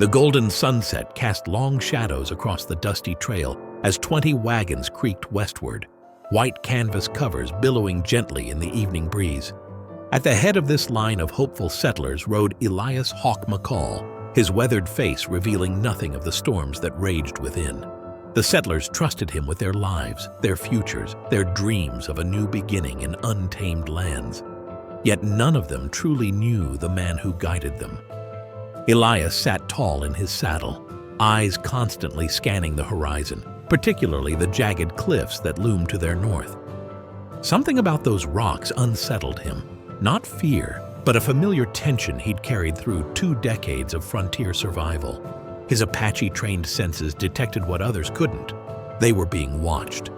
The golden sunset cast long shadows across the dusty trail as 20 wagons creaked westward, white canvas covers billowing gently in the evening breeze. At the head of this line of hopeful settlers rode Elias McCall, his weathered face revealing nothing of the storms that raged within. The settlers trusted him with their lives, their futures, their dreams of a new beginning in untamed lands. Yet none of them truly knew the man who guided them. Elias sat tall in his saddle, eyes constantly scanning the horizon, particularly the jagged cliffs that loomed to their north. Something about those rocks unsettled him, not fear, but a familiar tension he'd carried through 2 decades of frontier survival. His Apache-trained senses detected what others couldn't. They were being watched.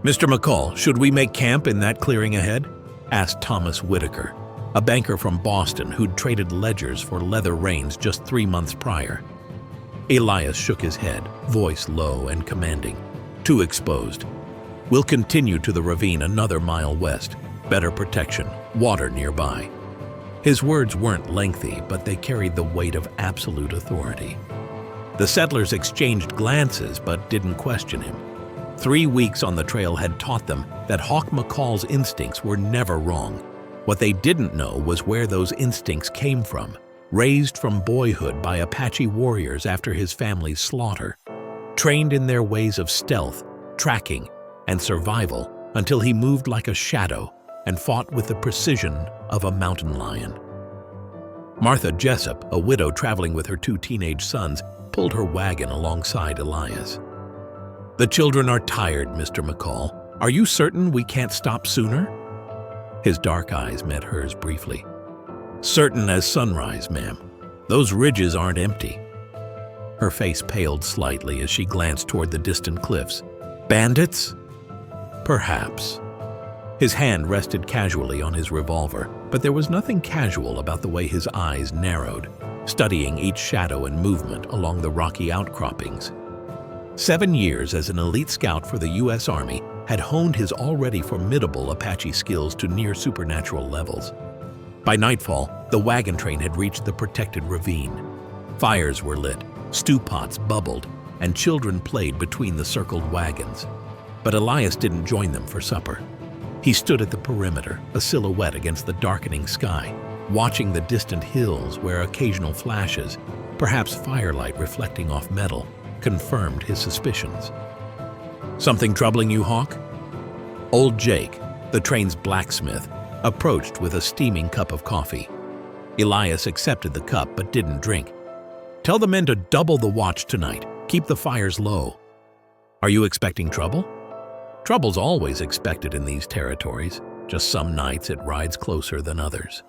"Mr. McCall, should we make camp in that clearing ahead?" asked Thomas Whitaker, a banker from Boston who'd traded ledgers for leather reins just 3 months prior. Elias shook his head, voice low and commanding. "Too exposed. We'll continue to the ravine another mile west. Better protection, water nearby." His words weren't lengthy, but they carried the weight of absolute authority. The settlers exchanged glances but didn't question him. 3 weeks on the trail had taught them that McCall's instincts were never wrong. What they didn't know was where those instincts came from, raised from boyhood by Apache warriors after his family's slaughter, trained in their ways of stealth, tracking, and survival until he moved like a shadow and fought with the precision of a mountain lion. Martha Jessup, a widow traveling with her 2 teenage sons, pulled her wagon alongside Elias. "The children are tired, Mr. McCall. Are you certain we can't stop sooner?" His dark eyes met hers briefly. "Certain as sunrise, ma'am. Those ridges aren't empty." Her face paled slightly as she glanced toward the distant cliffs. "Bandits?" "Perhaps." His hand rested casually on his revolver, but there was nothing casual about the way his eyes narrowed, studying each shadow and movement along the rocky outcroppings. 7 years as an elite scout for the U.S. Army had honed his already formidable Apache skills to near supernatural levels. By nightfall, the wagon train had reached the protected ravine. Fires were lit, stew pots bubbled, and children played between the circled wagons. But Elias didn't join them for supper. He stood at the perimeter, a silhouette against the darkening sky, watching the distant hills where occasional flashes, perhaps firelight reflecting off metal, confirmed his suspicions. "Something troubling you, Hawk?" Old Jake, the train's blacksmith, approached with a steaming cup of coffee. Elias accepted the cup but didn't drink. "Tell the men to double the watch tonight. Keep the fires low." "Are you expecting trouble?" "Trouble's always expected in these territories. Just some nights it rides closer than others."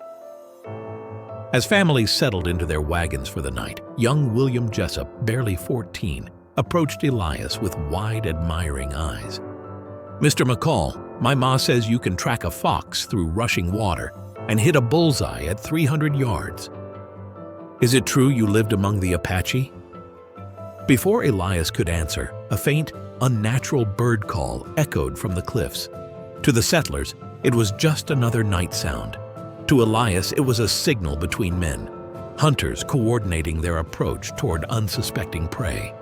As families settled into their wagons for the night, young William Jessup, barely 14, approached Elias with wide, admiring eyes. "Mr. McCall, my ma says you can track a fox through rushing water and hit a bullseye at 300 yards. Is it true you lived among the Apache?" Before Elias could answer, a faint, unnatural bird call echoed from the cliffs. To the settlers, it was just another night sound. To Elias, it was a signal between men, hunters coordinating their approach toward unsuspecting prey.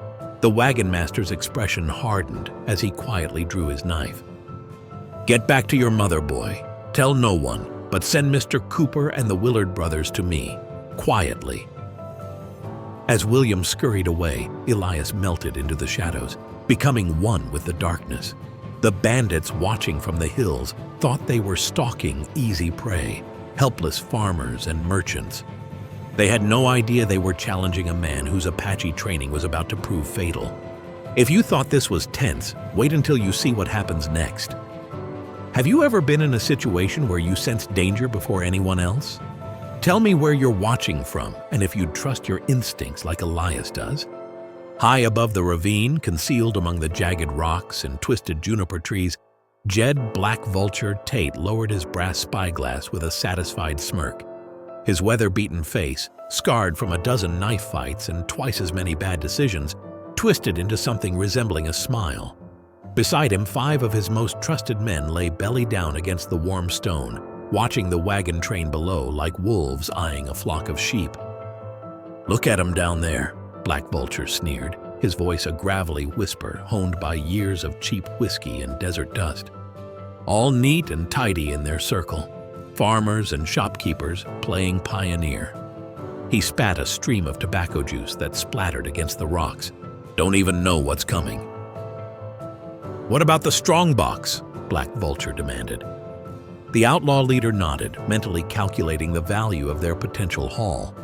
The wagon master's expression hardened as he quietly drew his knife. "Get back to your mother, boy. Tell no one, but send Mr. Cooper and the Willard brothers to me, quietly." As William scurried away, Elias melted into the shadows, becoming one with the darkness. The bandits watching from the hills thought they were stalking easy prey, helpless farmers and merchants. They had no idea they were challenging a man whose Apache training was about to prove fatal. If you thought this was tense, wait until you see what happens next. Have you ever been in a situation where you sensed danger before anyone else? Tell me where you're watching from and if you'd trust your instincts like Elias does. High above the ravine, concealed among the jagged rocks and twisted juniper trees, Jed Black Vulture Tate lowered his brass spyglass with a satisfied smirk. His weather-beaten face, scarred from a dozen knife fights and twice as many bad decisions, twisted into something resembling a smile. Beside him, 5 of his most trusted men lay belly down against the warm stone, watching the wagon train below like wolves eyeing a flock of sheep. "Look at 'em down there," Black Vulture sneered, his voice a gravelly whisper honed by years of cheap whiskey and desert dust. "All neat and tidy in their circle, farmers and shopkeepers playing pioneer." He spat a stream of tobacco juice that splattered against the rocks. "Don't even know what's coming." "What about the strong box?" Black Vulture demanded. The outlaw leader nodded, mentally calculating the value of their potential haul.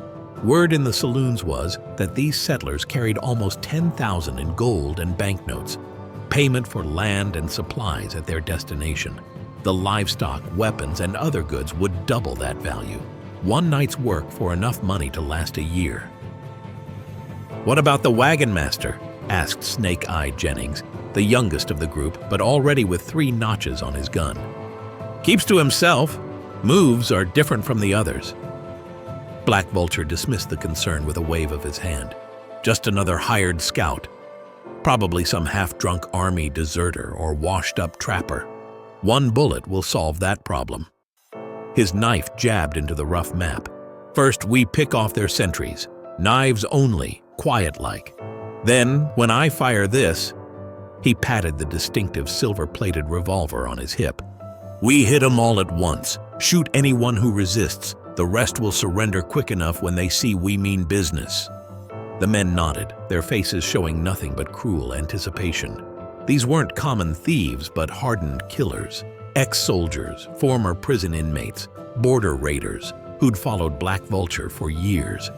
Word in the saloons was that these settlers carried almost 10,000 in gold and banknotes, payment for land and supplies at their destination. The livestock, weapons, and other goods would double that value. One night's work for enough money to last a year. "What about the wagon master?" asked Snake-Eyed Jennings, the youngest of the group, but already with 3 notches on his gun. "Keeps to himself. Moves are different from the others." Black Vulture dismissed the concern with a wave of his hand. "Just another hired scout. Probably some half-drunk army deserter or washed-up trapper. One bullet will solve that problem." His knife jabbed into the rough map. "First, we pick off their sentries. Knives only, quiet-like. Then, when I fire this," he patted the distinctive silver-plated revolver on his hip, "we hit 'em all at once. Shoot anyone who resists. The rest will surrender quick enough when they see we mean business." The men nodded, their faces showing nothing but cruel anticipation. These weren't common thieves, but hardened killers. Ex-soldiers, former prison inmates, border raiders who'd followed Black Vulture for years,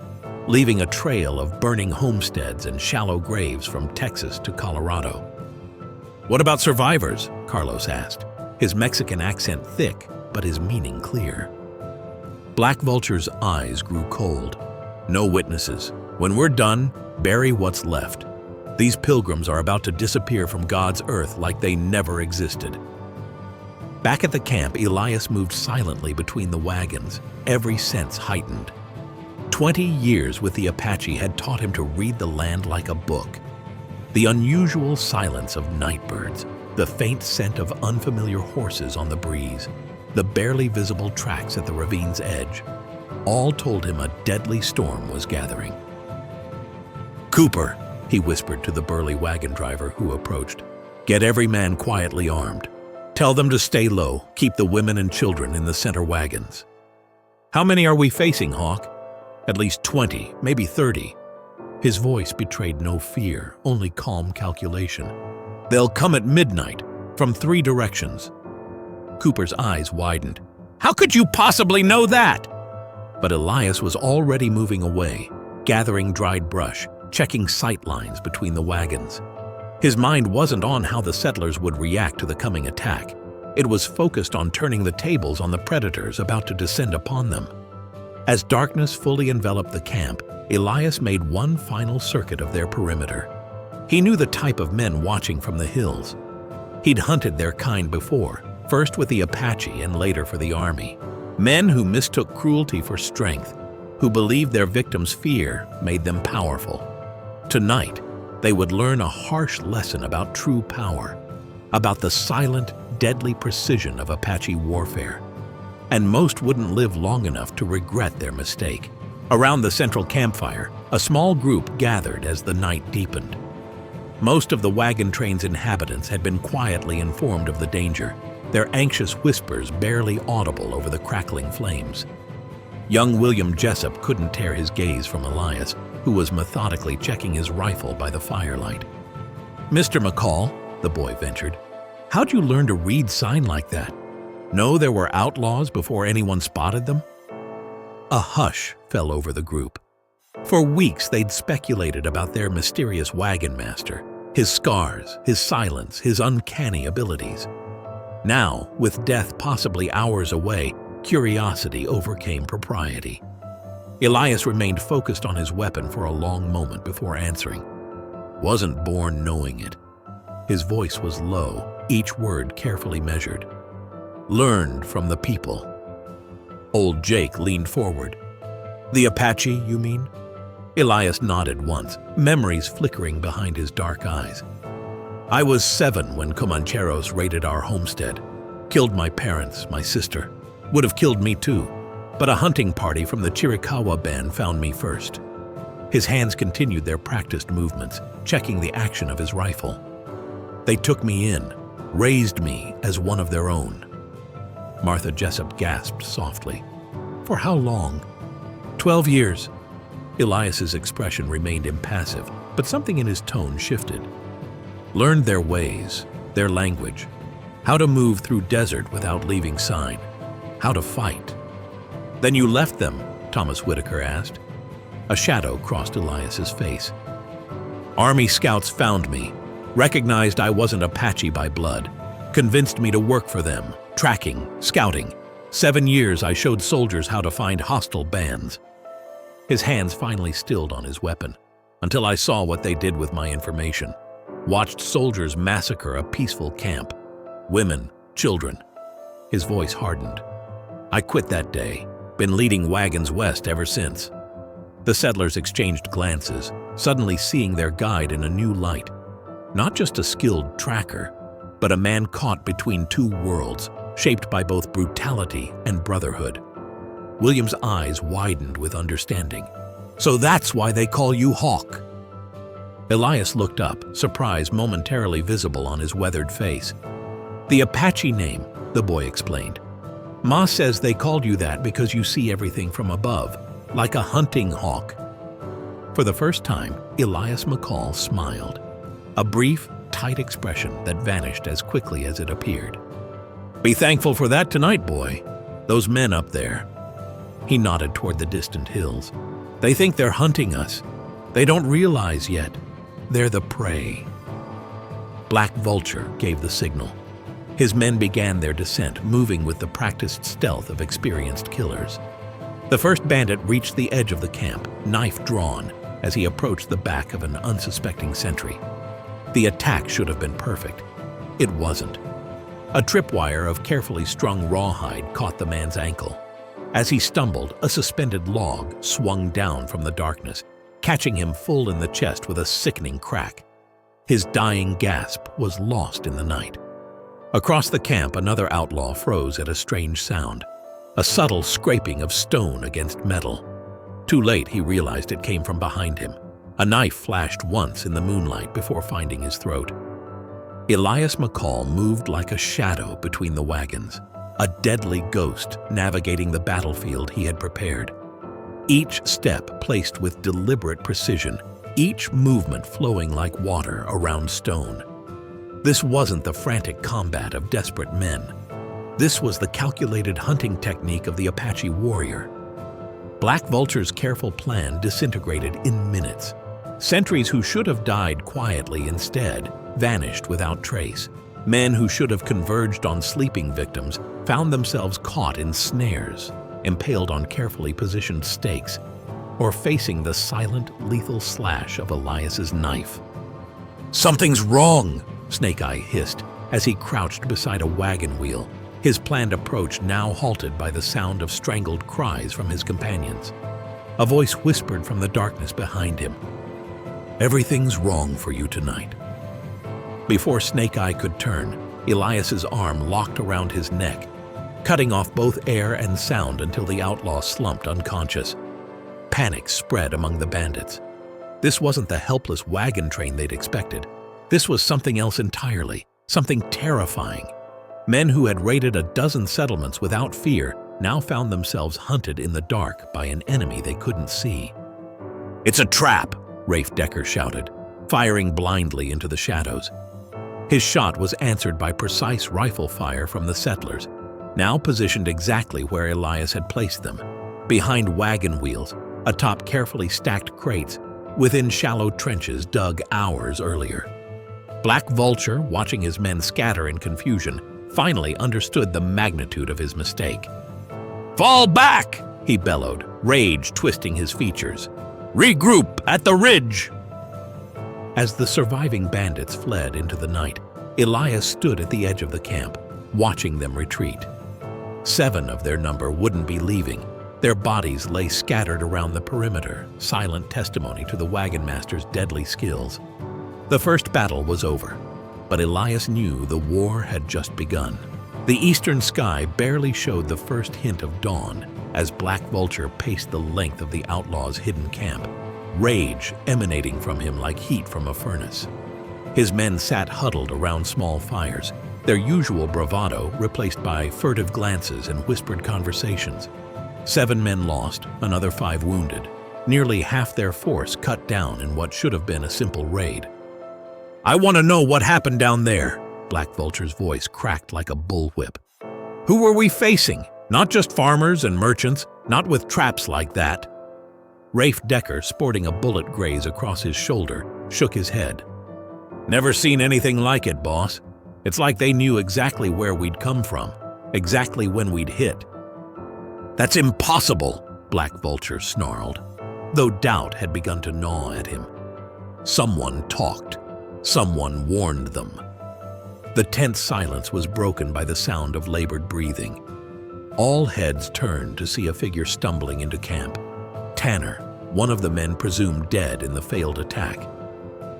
leaving a trail of burning homesteads and shallow graves from Texas to Colorado. "What about survivors?" Carlos asked, his Mexican accent thick, but his meaning clear. Black Vulture's eyes grew cold. "No witnesses. When we're done, bury what's left. These pilgrims are about to disappear from God's earth like they never existed." Back at the camp, Elias moved silently between the wagons, every sense heightened. 20 years with the Apache had taught him to read the land like a book. The unusual silence of nightbirds, the faint scent of unfamiliar horses on the breeze, the barely visible tracks at the ravine's edge, all told him a deadly storm was gathering. "Cooper," he whispered to the burly wagon driver who approached, "get every man quietly armed. Tell them to stay low, keep the women and children in the center wagons." "How many are we facing, Hawk?" "At least 20, maybe 30. His voice betrayed no fear, only calm calculation. "They'll come at midnight, from 3 directions." Cooper's eyes widened. "How could you possibly know that?" But Elias was already moving away, gathering dried brush, checking sight lines between the wagons. His mind wasn't on how the settlers would react to the coming attack. It was focused on turning the tables on the predators about to descend upon them. As darkness fully enveloped the camp, Elias made one final circuit of their perimeter. He knew the type of men watching from the hills. He'd hunted their kind before, first with the Apache and later for the army. Men who mistook cruelty for strength, who believed their victims' fear made them powerful. Tonight, they would learn a harsh lesson about true power, about the silent, deadly precision of Apache warfare. And most wouldn't live long enough to regret their mistake. Around the central campfire, a small group gathered as the night deepened. Most of the wagon train's inhabitants had been quietly informed of the danger, their anxious whispers barely audible over the crackling flames. Young William Jessup couldn't tear his gaze from Elias, who was methodically checking his rifle by the firelight. "Mr. McCall," the boy ventured, "how'd you learn to read sign like that? Know there were outlaws before anyone spotted them?" A hush fell over the group. For weeks they'd speculated about their mysterious wagon master, his scars, his silence, his uncanny abilities. Now, with death possibly hours away, curiosity overcame propriety. Elias remained focused on his weapon for a long moment before answering. "Wasn't born knowing it." His voice was low, each word carefully measured. "Learned from the people." Old Jake leaned forward. "The Apache, you mean?" Elias nodded once, memories flickering behind his dark eyes. "I was 7 when Comancheros raided our homestead. Killed my parents, my sister. Would have killed me too, but a hunting party from the Chiricahua band found me first." His hands continued their practiced movements, checking the action of his rifle. They took me in, raised me as one of their own. Martha Jessup gasped softly. For how long? 12 years. Elias's expression remained impassive, but something in his tone shifted. Learned their ways, their language, how to move through desert without leaving sign, how to fight. Then you left them, Thomas Whitaker asked. A shadow crossed Elias's face. Army scouts found me, recognized I wasn't Apache by blood, convinced me to work for them, tracking, scouting. 7 years I showed soldiers how to find hostile bands. His hands finally stilled on his weapon, until I saw what they did with my information. Watched soldiers massacre a peaceful camp. Women, children. His voice hardened. I quit that day, been leading wagons west ever since. The settlers exchanged glances, suddenly seeing their guide in a new light. Not just a skilled tracker, but a man caught between two worlds, shaped by both brutality and brotherhood. William's eyes widened with understanding. So that's why they call you Hawk. Elias looked up, surprise momentarily visible on his weathered face. The Apache name, the boy explained. Ma says they called you that because you see everything from above, like a hunting hawk. For the first time, Elias McCall smiled. A brief, tight expression that vanished as quickly as it appeared. Be thankful for that tonight, boy. Those men up there. He nodded toward the distant hills. They think they're hunting us. They don't realize yet. They're the prey. Black Vulture gave the signal. His men began their descent, moving with the practiced stealth of experienced killers. The first bandit reached the edge of the camp, knife drawn, as he approached the back of an unsuspecting sentry. The attack should have been perfect. It wasn't. A tripwire of carefully strung rawhide caught the man's ankle. As he stumbled, a suspended log swung down from the darkness, catching him full in the chest with a sickening crack. His dying gasp was lost in the night. Across the camp, another outlaw froze at a strange sound, a subtle scraping of stone against metal. Too late, he realized it came from behind him. A knife flashed once in the moonlight before finding his throat. Elias McCall moved like a shadow between the wagons, a deadly ghost navigating the battlefield he had prepared. Each step placed with deliberate precision, each movement flowing like water around stone. This wasn't the frantic combat of desperate men. This was the calculated hunting technique of the Apache warrior. Black Vulture's careful plan disintegrated in minutes. Sentries who should have died quietly instead vanished without trace. Men who should have converged on sleeping victims found themselves caught in snares, impaled on carefully positioned stakes, or facing the silent, lethal slash of Elias's knife. "Something's wrong!" Snake Eye hissed as he crouched beside a wagon wheel, his planned approach now halted by the sound of strangled cries from his companions. A voice whispered from the darkness behind him, "Everything's wrong for you tonight." Before Snake Eye could turn, Elias's arm locked around his neck, cutting off both air and sound until the outlaw slumped unconscious. Panic spread among the bandits. This wasn't the helpless wagon train they'd expected. This was something else entirely, something terrifying. Men who had raided a dozen settlements without fear now found themselves hunted in the dark by an enemy they couldn't see. "It's a trap!" Rafe Decker shouted, firing blindly into the shadows. His shot was answered by precise rifle fire from the settlers, now positioned exactly where Elias had placed them, behind wagon wheels, atop carefully stacked crates, within shallow trenches dug hours earlier. Black Vulture, watching his men scatter in confusion, finally understood the magnitude of his mistake. "Fall back!" he bellowed, rage twisting his features. "Regroup at the ridge!" As the surviving bandits fled into the night, Elias stood at the edge of the camp, watching them retreat. 7 of their number wouldn't be leaving. Their bodies lay scattered around the perimeter, silent testimony to the wagon master's deadly skills. The first battle was over, but Elias knew the war had just begun. The eastern sky barely showed the first hint of dawn as Black Vulture paced the length of the outlaws' hidden camp. rage emanating from him like heat from a furnace. His men sat huddled around small fires, their usual bravado replaced by furtive glances and whispered conversations. 7 men lost, another 5 wounded. Nearly half their force cut down in what should have been a simple raid. "I want to know what happened down there," Black Vulture's voice cracked like a bullwhip. "Who were we facing? Not just farmers and merchants, not with traps like that." Rafe Decker, sporting a bullet graze across his shoulder, shook his head. "Never seen anything like it, boss. It's like they knew exactly where we'd come from, exactly when we'd hit." "That's impossible," Black Vulture snarled, though doubt had begun to gnaw at him. Someone talked. Someone warned them. The tense silence was broken by the sound of labored breathing. All heads turned to see a figure stumbling into camp. Tanner, one of the men presumed dead in the failed attack.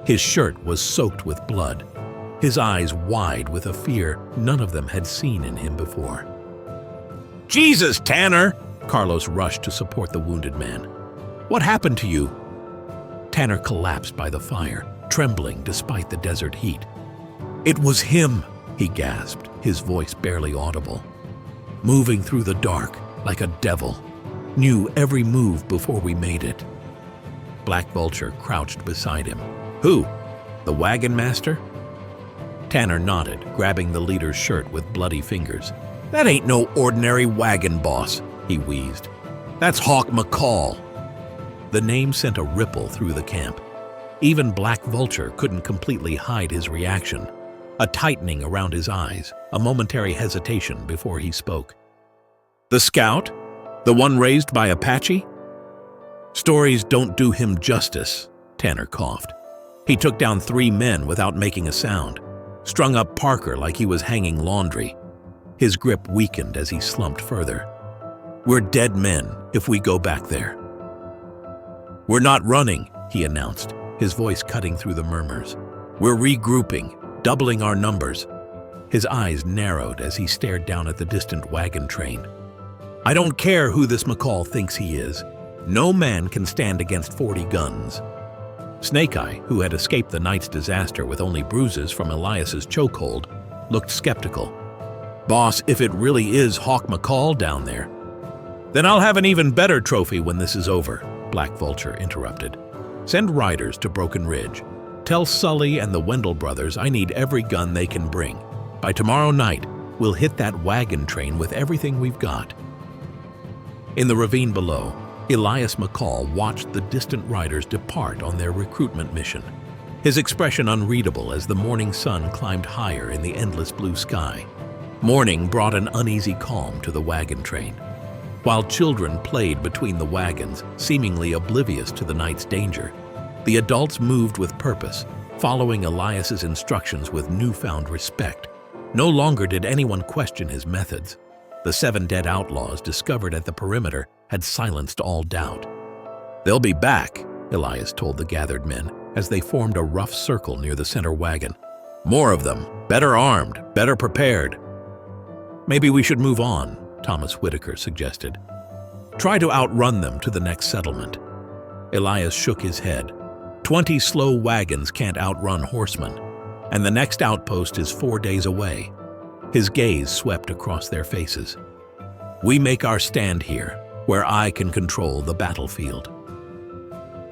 His shirt was soaked with blood, his eyes wide with a fear none of them had seen in him before. "Jesus, Tanner!" Carlos rushed to support the wounded man. "What happened to you?" Tanner collapsed by the fire, trembling despite the desert heat. "It was him," he gasped, his voice barely audible. "Moving through the dark like a devil. Knew every move before we made it." Black Vulture crouched beside him. "Who? The wagon master?" Tanner nodded, grabbing the leader's shirt with bloody fingers. "That ain't no ordinary wagon boss," he wheezed. "That's Hawk McCall." The name sent a ripple through the camp. Even Black Vulture couldn't completely hide his reaction. A tightening around his eyes, a momentary hesitation before he spoke. "The scout? The one raised by Apache?" "Stories don't do him justice," Tanner coughed. "He took down 3 men without making a sound, strung up Parker like he was hanging laundry." His grip weakened as he slumped further. "We're dead men if we go back there." "We're not running," he announced, his voice cutting through the murmurs. "We're regrouping, doubling our numbers." His eyes narrowed as he stared down at the distant wagon train. "I don't care who this McCall thinks he is. No man can stand against 40 guns." Snake Eye, who had escaped the night's disaster with only bruises from Elias's chokehold, looked skeptical. "Boss, if it really is Hawk McCall down there, then I'll have an even better trophy when this is over," Black Vulture interrupted. "Send riders to Broken Ridge. Tell Sully and the Wendell brothers I need every gun they can bring. By tomorrow night, we'll hit that wagon train with everything we've got." In the ravine below, Elias McCall watched the distant riders depart on their recruitment mission, his expression unreadable as the morning sun climbed higher in the endless blue sky. Morning brought an uneasy calm to the wagon train. While children played between the wagons, seemingly oblivious to the night's danger, the adults moved with purpose, following Elias's instructions with newfound respect. No longer did anyone question his methods. The 7 dead outlaws discovered at the perimeter had silenced all doubt. "They'll be back," Elias told the gathered men as they formed a rough circle near the center wagon. "More of them, better armed, better prepared." "Maybe we should move on," Thomas Whitaker suggested. "Try to outrun them to the next settlement." Elias shook his head. 20 slow wagons can't outrun horsemen, and the next outpost is 4 days away. His gaze swept across their faces. "We make our stand here, where I can control the battlefield."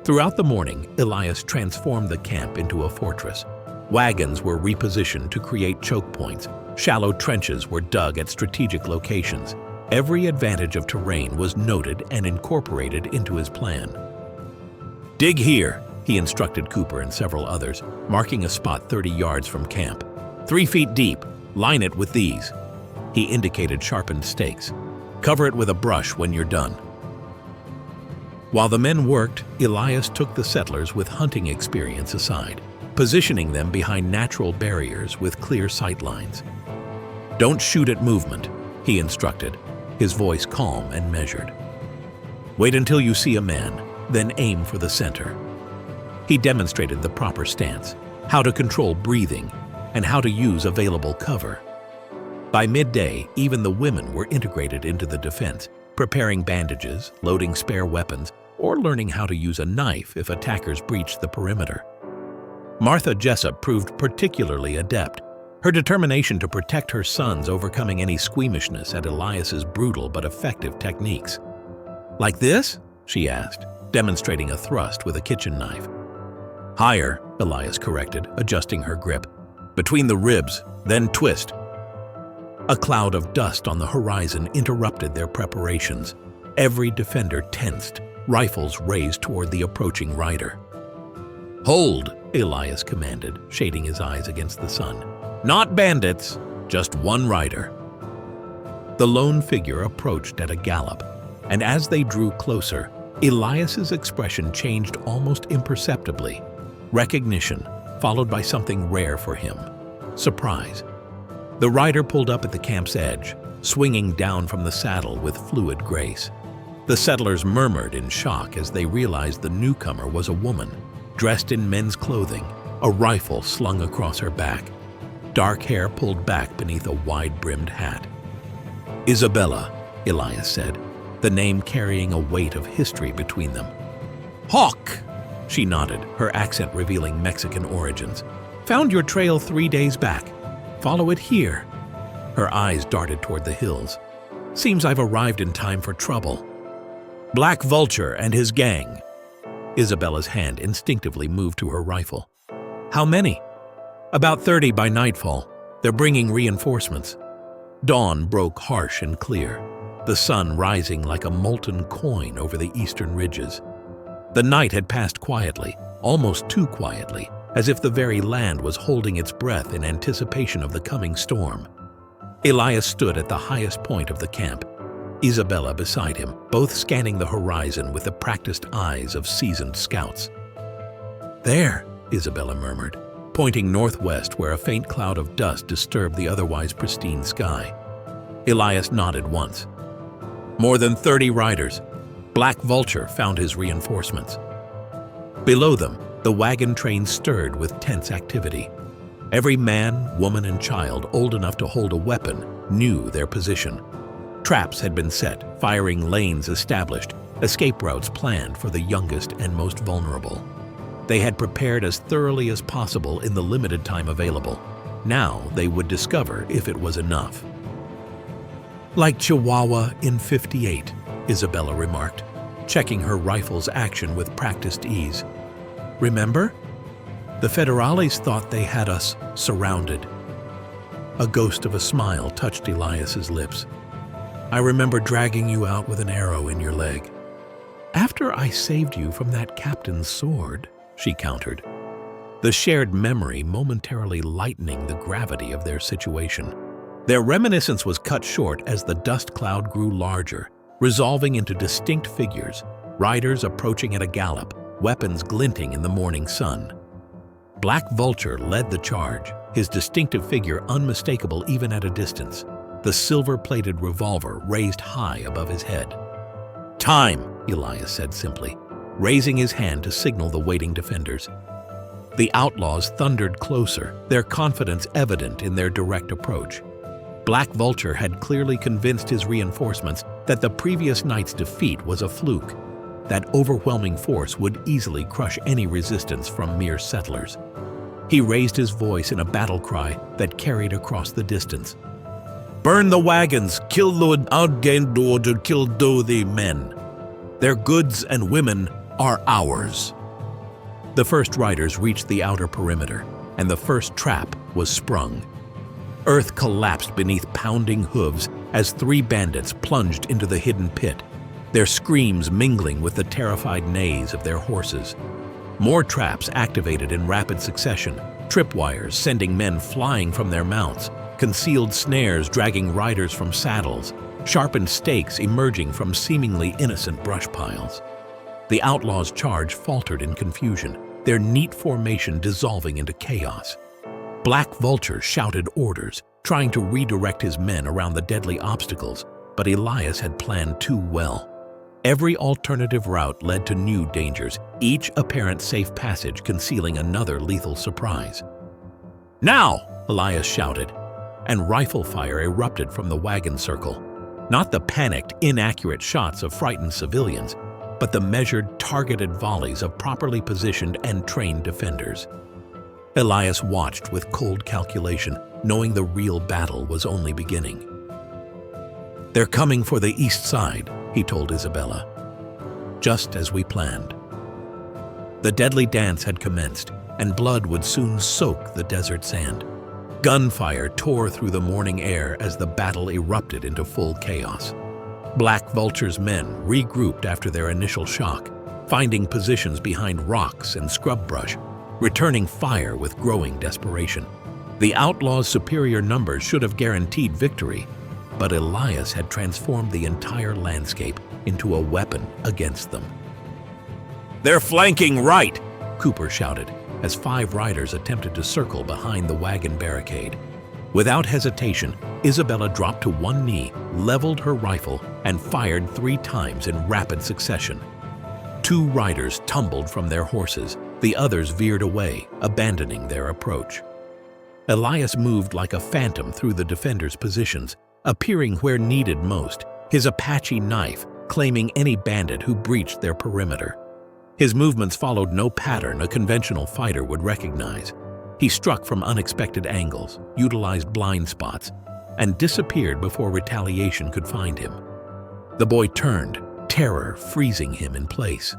Throughout the morning, Elias transformed the camp into a fortress. Wagons were repositioned to create choke points. Shallow trenches were dug at strategic locations. Every advantage of terrain was noted and incorporated into his plan. "Dig here," he instructed Cooper and several others, marking a spot 30 yards from camp. 3 feet deep, line it with these. He indicated sharpened stakes. "Cover it with a brush when you're done." While the men worked, Elias took the settlers with hunting experience aside, positioning them behind natural barriers with clear sight lines. "Don't shoot at movement," he instructed, his voice calm and measured. "Wait until you see a man, then aim for the center." He demonstrated the proper stance, how to control breathing, and how to use available cover. By midday, even the women were integrated into the defense, preparing bandages, loading spare weapons, or learning how to use a knife if attackers breached the perimeter. Martha Jessup proved particularly adept, her determination to protect her sons overcoming any squeamishness at Elias's brutal but effective techniques. "Like this?" she asked, demonstrating a thrust with a kitchen knife. "Higher," Elias corrected, adjusting her grip. "Between the ribs, then twist." A cloud of dust on the horizon interrupted their preparations. Every defender tensed, rifles raised toward the approaching rider. "Hold," Elias commanded, shading his eyes against the sun. "Not bandits, just one rider." The lone figure approached at a gallop, and as they drew closer, Elias's expression changed almost imperceptibly. Recognition, followed by something rare for him: surprise. The rider pulled up at the camp's edge, swinging down from the saddle with fluid grace. The settlers murmured in shock as they realized the newcomer was a woman, dressed in men's clothing, a rifle slung across her back, dark hair pulled back beneath a wide-brimmed hat. "Isabella," Elias said, the name carrying a weight of history between them. "Hawk!" She nodded, her accent revealing Mexican origins. "Found your trail 3 days back. Follow it here." Her eyes darted toward the hills. "Seems I've arrived in time for trouble." "Black Vulture and his gang." Isabella's hand instinctively moved to her rifle. "How many?" "About 30 by nightfall. They're bringing reinforcements." Dawn broke harsh and clear, the sun rising like a molten coin over the eastern ridges. The night had passed quietly, almost too quietly, as if the very land was holding its breath in anticipation of the coming storm. Elias stood at the highest point of the camp, Isabella beside him, both scanning the horizon with the practiced eyes of seasoned scouts. "There," Isabella murmured, pointing northwest where a faint cloud of dust disturbed the otherwise pristine sky. Elias nodded once. "More than 30 riders. Black Vulture found his reinforcements." Below them, the wagon train stirred with tense activity. Every man, woman, and child old enough to hold a weapon knew their position. Traps had been set, firing lanes established, escape routes planned for the youngest and most vulnerable. They had prepared as thoroughly as possible in the limited time available. Now they would discover if it was enough. "Like Chihuahua in '58, Isabella remarked, checking her rifle's action with practiced ease. "Remember? The Federales thought they had us surrounded." A ghost of a smile touched Elias's lips. "I remember dragging you out with an arrow in your leg." "After I saved you from that captain's sword," she countered, the shared memory momentarily lightening the gravity of their situation. Their reminiscence was cut short as the dust cloud grew larger, resolving into distinct figures, riders approaching at a gallop, weapons glinting in the morning sun. Black Vulture led the charge, his distinctive figure unmistakable even at a distance, the silver-plated revolver raised high above his head. "Time," Elias said simply, raising his hand to signal the waiting defenders. The outlaws thundered closer, their confidence evident in their direct approach. Black Vulture had clearly convinced his reinforcements that the previous night's defeat was a fluke, that overwhelming force would easily crush any resistance from mere settlers. He raised his voice in a battle cry that carried across the distance. "Burn the wagons, kill the outgained to kill the men. Their goods and women are ours." The first riders reached the outer perimeter, and the first trap was sprung. Earth collapsed beneath pounding hooves as 3 bandits plunged into the hidden pit, their screams mingling with the terrified neighs of their horses. More traps activated in rapid succession, tripwires sending men flying from their mounts, concealed snares dragging riders from saddles, sharpened stakes emerging from seemingly innocent brush piles. The outlaws' charge faltered in confusion, their neat formation dissolving into chaos. Black Vulture shouted orders, trying to redirect his men around the deadly obstacles, but Elias had planned too well. Every alternative route led to new dangers, each apparent safe passage concealing another lethal surprise. "Now!" Elias shouted, and rifle fire erupted from the wagon circle. Not the panicked, inaccurate shots of frightened civilians, but the measured, targeted volleys of properly positioned and trained defenders. Elias watched with cold calculation, knowing the real battle was only beginning. "They're coming for the east side," he told Isabella. Just as we planned. The deadly dance had commenced, and blood would soon soak the desert sand. Gunfire tore through the morning air as the battle erupted into full chaos. Black Vulture's men regrouped after their initial shock, finding positions behind rocks and scrub brush, returning fire with growing desperation. The outlaws' superior numbers should have guaranteed victory, but Elias had transformed the entire landscape into a weapon against them. "They're flanking right!" Cooper shouted, as 5 riders attempted to circle behind the wagon barricade. Without hesitation, Isabella dropped to one knee, leveled her rifle, and fired 3 times in rapid succession. 2 riders tumbled from their horses, the others veered away, abandoning their approach. Elias moved like a phantom through the defenders' positions, appearing where needed most, his Apache knife claiming any bandit who breached their perimeter. His movements followed no pattern a conventional fighter would recognize. He struck from unexpected angles, utilized blind spots, and disappeared before retaliation could find him. The boy turned, terror freezing him in place.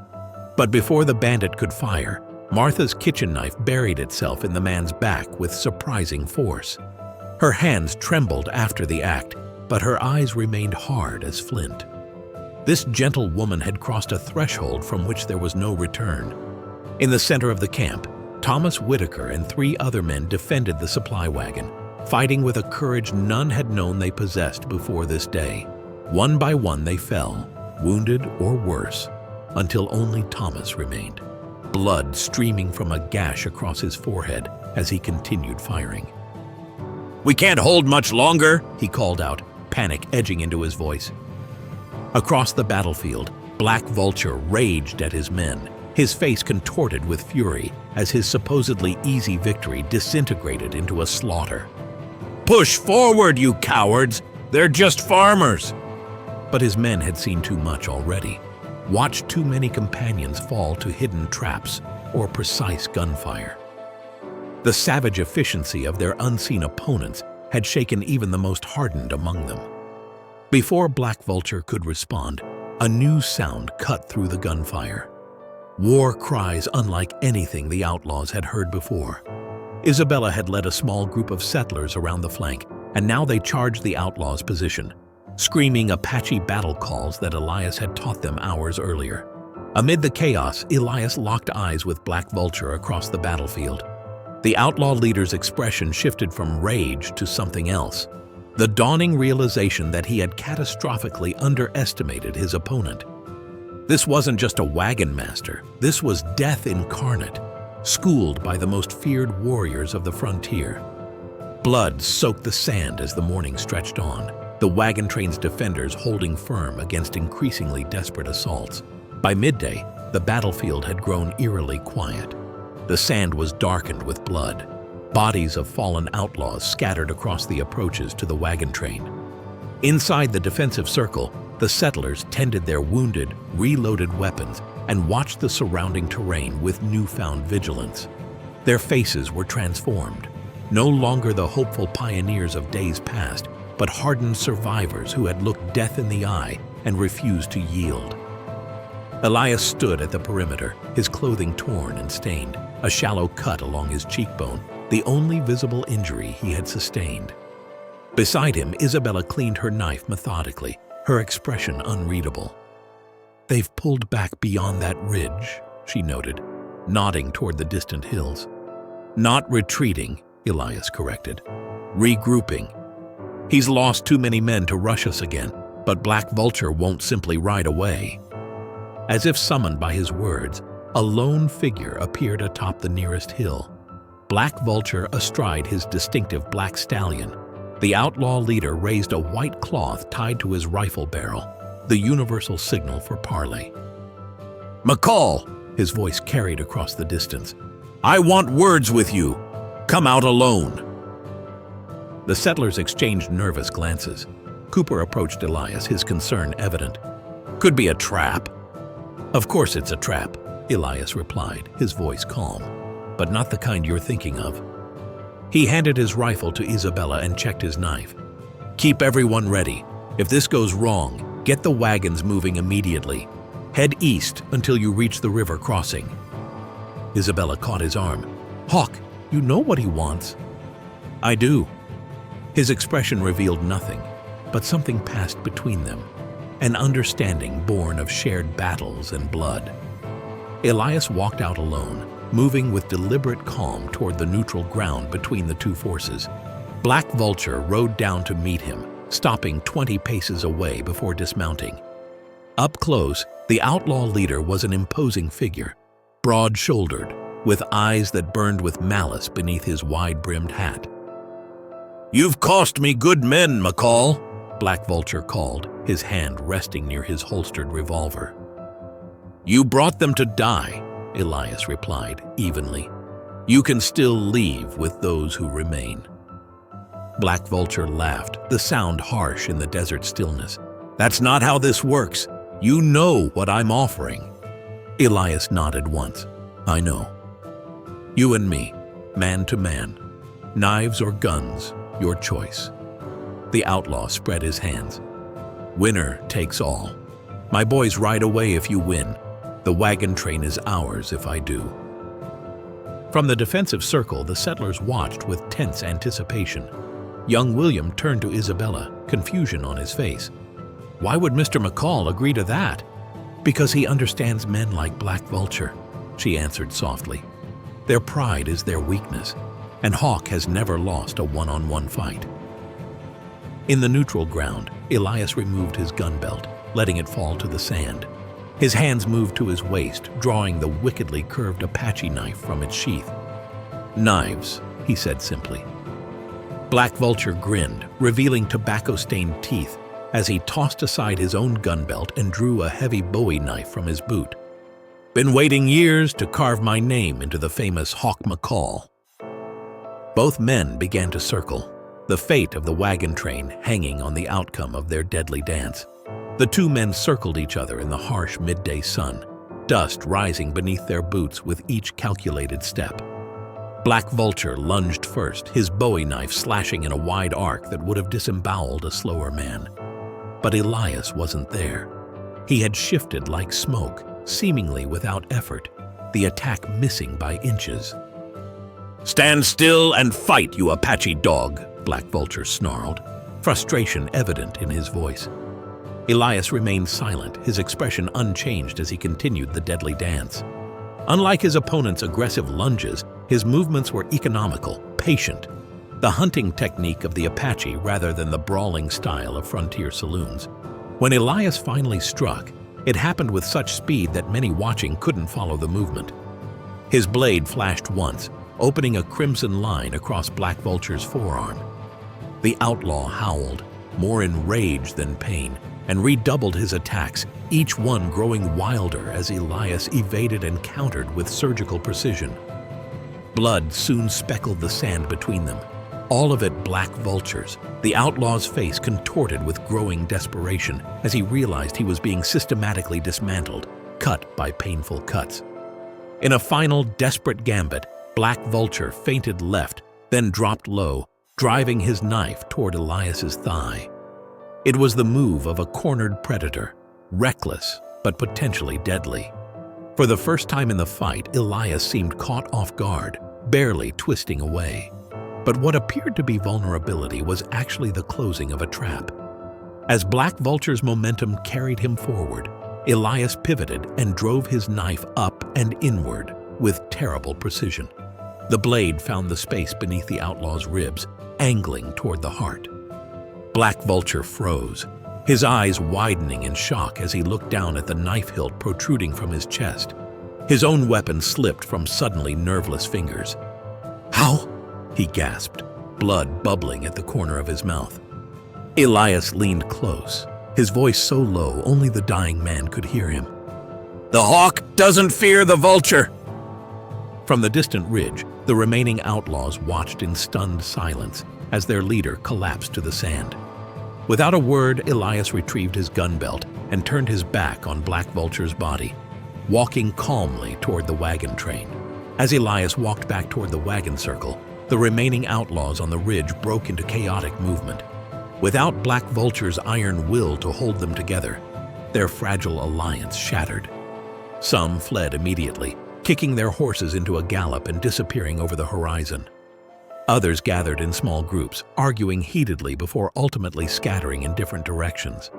But before the bandit could fire, Martha's kitchen knife buried itself in the man's back with surprising force. Her hands trembled after the act, but her eyes remained hard as flint. This gentle woman had crossed a threshold from which there was no return. In the center of the camp, Thomas Whitaker and 3 other men defended the supply wagon, fighting with a courage none had known they possessed before this day. One by one they fell, wounded or worse, until only Thomas remained, blood streaming from a gash across his forehead as he continued firing. "We can't hold much longer," he called out, panic edging into his voice. Across the battlefield, Black Vulture raged at his men, his face contorted with fury as his supposedly easy victory disintegrated into a slaughter. "Push forward, you cowards! They're just farmers!" But his men had seen too much already, watched too many companions fall to hidden traps or precise gunfire. The savage efficiency of their unseen opponents had shaken even the most hardened among them. Before Black Vulture could respond, a new sound cut through the gunfire. War cries unlike anything the outlaws had heard before. Isabella had led a small group of settlers around the flank, and now they charged the outlaws' position, screaming Apache battle calls that Elias had taught them hours earlier. Amid the chaos, Elias locked eyes with Black Vulture across the battlefield. The outlaw leader's expression shifted from rage to something else. The dawning realization that he had catastrophically underestimated his opponent. This wasn't just a wagon master, this was death incarnate, schooled by the most feared warriors of the frontier. Blood soaked the sand as the morning stretched on, the wagon train's defenders holding firm against increasingly desperate assaults. By midday, the battlefield had grown eerily quiet. The sand was darkened with blood. Bodies of fallen outlaws scattered across the approaches to the wagon train. Inside the defensive circle, the settlers tended their wounded, reloaded weapons and watched the surrounding terrain with newfound vigilance. Their faces were transformed, no longer the hopeful pioneers of days past, but hardened survivors who had looked death in the eye and refused to yield. Elias stood at the perimeter, his clothing torn and stained, a shallow cut along his cheekbone, the only visible injury he had sustained. Beside him, Isabella cleaned her knife methodically, her expression unreadable. "They've pulled back beyond that ridge," she noted, nodding toward the distant hills. "Not retreating," Elias corrected. "Regrouping. He's lost too many men to rush us again, but Black Vulture won't simply ride away." As if summoned by his words, a lone figure appeared atop the nearest hill. Black Vulture astride his distinctive black stallion. The outlaw leader raised a white cloth tied to his rifle barrel, the universal signal for parley. "McCall," his voice carried across the distance, "I want words with you. Come out alone." The settlers exchanged nervous glances. Cooper approached Elias, his concern evident. "Could be a trap." "Of course it's a trap," Elias replied, his voice calm, "but not the kind you're thinking of." He handed his rifle to Isabella and checked his knife. "Keep everyone ready. If this goes wrong, get the wagons moving immediately. Head east until you reach the river crossing." Isabella caught his arm. "Hawk, you know what he wants." "I do." His expression revealed nothing, but something passed between them, an understanding born of shared battles and blood. Elias walked out alone, moving with deliberate calm toward the neutral ground between the two forces. Black Vulture rode down to meet him, stopping 20 paces away before dismounting. Up close, the outlaw leader was an imposing figure, broad-shouldered, with eyes that burned with malice beneath his wide-brimmed hat. "You've cost me good men, McCall," Black Vulture called, his hand resting near his holstered revolver. "You brought them to die," Elias replied evenly. "You can still leave with those who remain." Black Vulture laughed, the sound harsh in the desert stillness. "That's not how this works. You know what I'm offering." Elias nodded once. "I know. You and me, man to man. Knives or guns, your choice." The outlaw spread his hands. "Winner takes all. My boys ride away if you win. The wagon train is ours if I do." From the defensive circle, the settlers watched with tense anticipation. Young William turned to Isabella, confusion on his face. "Why would Mr. McCall agree to that?" "Because he understands men like Black Vulture," she answered softly. "Their pride is their weakness, and Hawk has never lost a one-on-one fight." In the neutral ground, Elias removed his gun belt, letting it fall to the sand. His hands moved to his waist, drawing the wickedly curved Apache knife from its sheath. "Knives," he said simply. Black Vulture grinned, revealing tobacco-stained teeth, as he tossed aside his own gun belt and drew a heavy Bowie knife from his boot. "Been waiting years to carve my name into the famous Hawk McCall." Both men began to circle, the fate of the wagon train hanging on the outcome of their deadly dance. The two men circled each other in the harsh midday sun, dust rising beneath their boots with each calculated step. Black Vulture lunged first, his Bowie knife slashing in a wide arc that would have disemboweled a slower man. But Elias wasn't there. He had shifted like smoke, seemingly without effort, the attack missing by inches. "Stand still and fight, you Apache dog," Black Vulture snarled, frustration evident in his voice. Elias remained silent, his expression unchanged as he continued the deadly dance. Unlike his opponent's aggressive lunges, his movements were economical, patient, the hunting technique of the Apache rather than the brawling style of frontier saloons. When Elias finally struck, it happened with such speed that many watching couldn't follow the movement. His blade flashed once, opening a crimson line across Black Vulture's forearm. The outlaw howled, more in rage than pain, and redoubled his attacks, each one growing wilder as Elias evaded and countered with surgical precision. Blood soon speckled the sand between them, all of it Black Vulture's. The outlaw's face contorted with growing desperation as he realized he was being systematically dismantled, cut by painful cuts. In a final desperate gambit, Black Vulture feinted left, then dropped low, driving his knife toward Elias's thigh. It was the move of a cornered predator, reckless but potentially deadly. For the first time in the fight, Elias seemed caught off guard, barely twisting away. But what appeared to be vulnerability was actually the closing of a trap. As Black Vulture's momentum carried him forward, Elias pivoted and drove his knife up and inward with terrible precision. The blade found the space beneath the outlaw's ribs, angling toward the heart. Black Vulture froze, his eyes widening in shock as he looked down at the knife hilt protruding from his chest. His own weapon slipped from suddenly nerveless fingers. "How?" he gasped, blood bubbling at the corner of his mouth. Elias leaned close, his voice so low only the dying man could hear him. "The hawk doesn't fear the vulture!" From the distant ridge, the remaining outlaws watched in stunned silence as their leader collapsed to the sand. Without a word, Elias retrieved his gun belt and turned his back on Black Vulture's body. walking calmly toward the wagon train. As Elias walked back toward the wagon circle, the remaining outlaws on the ridge broke into chaotic movement. Without Black Vulture's iron will to hold them together, their fragile alliance shattered. Some fled immediately, kicking their horses into a gallop and disappearing over the horizon. Others gathered in small groups, arguing heatedly before ultimately scattering in different directions.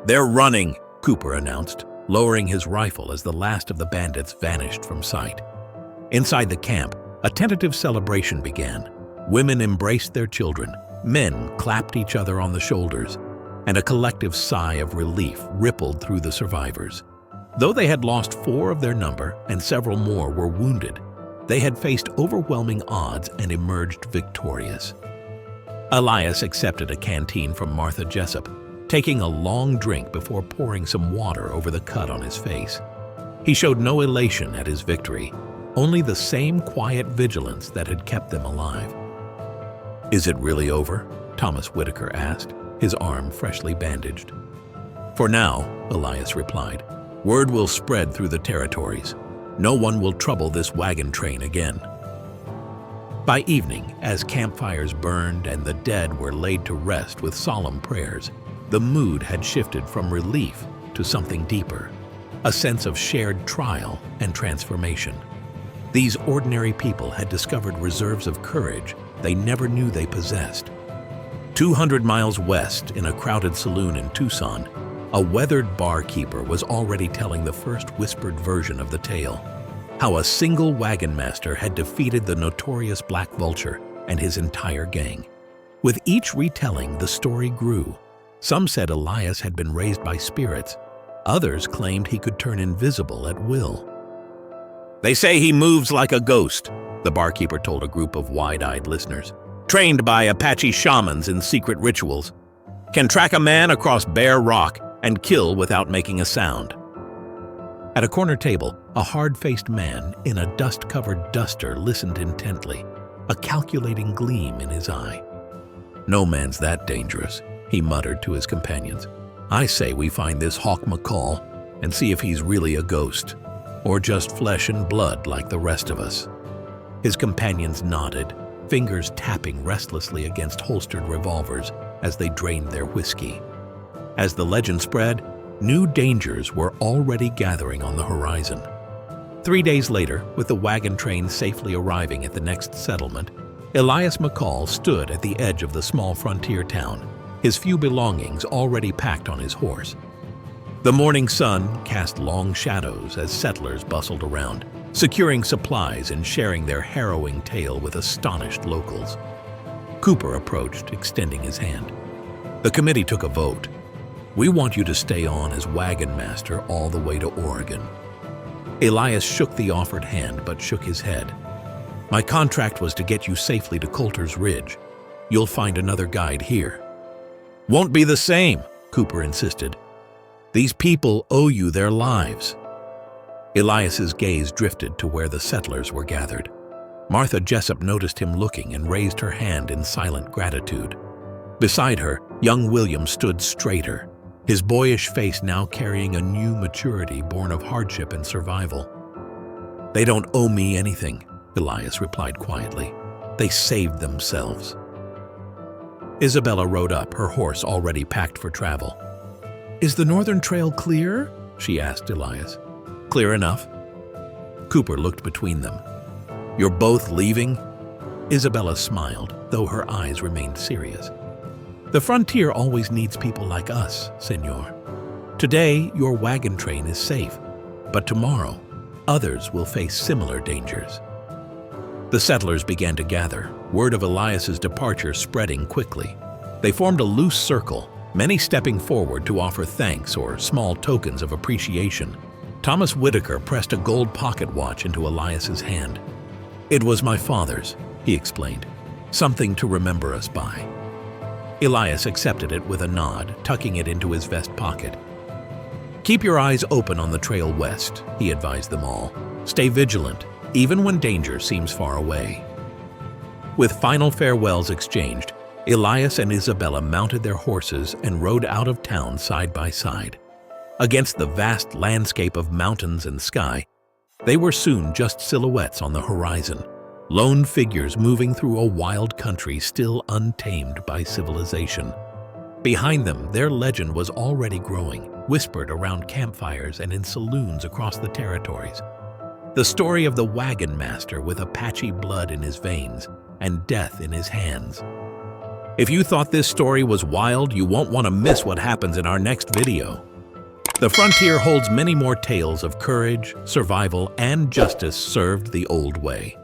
"They're running," Cooper announced, lowering his rifle as the last of the bandits vanished from sight. Inside the camp, a tentative celebration began. Women embraced their children, men clapped each other on the shoulders, and a collective sigh of relief rippled through the survivors. Though they had lost 4 of their number and several more were wounded, they had faced overwhelming odds and emerged victorious. Elias accepted a canteen from Martha Jessup, taking a long drink before pouring some water over the cut on his face. He showed no elation at his victory, only the same quiet vigilance that had kept them alive. "Is it really over?" Thomas Whitaker asked, his arm freshly bandaged. "For now," Elias replied. "Word will spread through the territories. No one will trouble this wagon train again." By evening, as campfires burned and the dead were laid to rest with solemn prayers, the mood had shifted from relief to something deeper, a sense of shared trial and transformation. These ordinary people had discovered reserves of courage they never knew they possessed. 200 miles west, in a crowded saloon in Tucson, a weathered barkeeper was already telling the first whispered version of the tale, how a single wagon master had defeated the notorious Black Vulture and his entire gang. With each retelling, the story grew. Some said Elias had been raised by spirits. Others claimed he could turn invisible at will. "They say he moves like a ghost," the barkeeper told a group of wide-eyed listeners. "Trained by Apache shamans in secret rituals. Can track a man across bare rock and kill without making a sound." At a corner table, a hard-faced man in a dust-covered duster listened intently, a calculating gleam in his eye. "No man's that dangerous," he muttered to his companions. "I say we find this hawk McCall and see if he's really a ghost, or just flesh and blood like the rest of us." His companions nodded, fingers tapping restlessly against holstered revolvers as they drained their whiskey. As the legend spread, new dangers were already gathering on the horizon. 3 days later, with the wagon train safely arriving at the next settlement, Elias McCall stood at the edge of the small frontier town, his few belongings already packed on his horse. The morning sun cast long shadows as settlers bustled around, securing supplies and sharing their harrowing tale with astonished locals. Cooper approached, extending his hand. The committee took a vote. "We want you to stay on as wagon master all the way to Oregon." Elias shook the offered hand but shook his head. "My contract was to get you safely to Coulter's Ridge. You'll find another guide here." "Won't be the same," Cooper insisted. "These people owe you their lives." Elias's gaze drifted to where the settlers were gathered. Martha Jessup noticed him looking and raised her hand in silent gratitude. Beside her, young William stood straighter, his boyish face now carrying a new maturity born of hardship and survival. "They don't owe me anything," Elias replied quietly. "They saved themselves." Isabella rode up, her horse already packed for travel. "Is the northern trail clear?" she asked Elias. "Clear enough." Cooper looked between them. "You're both leaving?" Isabella smiled, though her eyes remained serious. "The frontier always needs people like us, Senor. Today, your wagon train is safe, but tomorrow, others will face similar dangers." The settlers began to gather, word of Elias's departure spreading quickly. They formed a loose circle, many stepping forward to offer thanks or small tokens of appreciation. Thomas Whitaker pressed a gold pocket watch into Elias's hand. "It was my father's," he explained. "Something to remember us by." Elias accepted it with a nod, tucking it into his vest pocket. "Keep your eyes open on the trail west," he advised them all. "Stay vigilant, even when danger seems far away." With final farewells exchanged, Elias and Isabella mounted their horses and rode out of town side by side. Against the vast landscape of mountains and sky, they were soon just silhouettes on the horizon, lone figures moving through a wild country still untamed by civilization. Behind them, their legend was already growing, whispered around campfires and in saloons across the territories. The story of the wagon master with Apache blood in his veins and death in his hands. If you thought this story was wild, you won't want to miss what happens in our next video. The frontier holds many more tales of courage, survival, and justice served the old way.